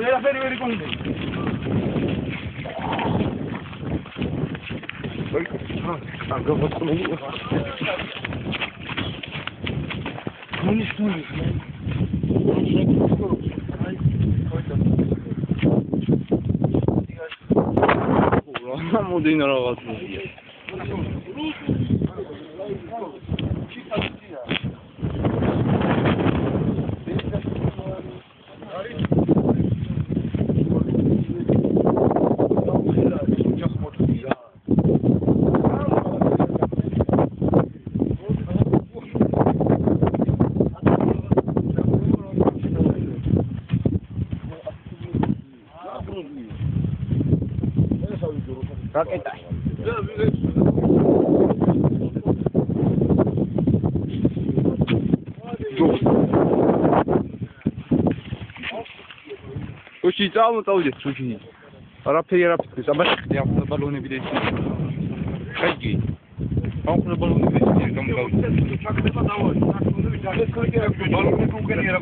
ვერაფერი ვერ იქონდე. გაბოწყმელი. მონიშნული. მოდინა რაღაცა. Raketa. Uși ți-am uite, uși. Rapid, să bă, ia cu balone de aici. Hai. Am cu balone de aici, cam cam. Balone cu care era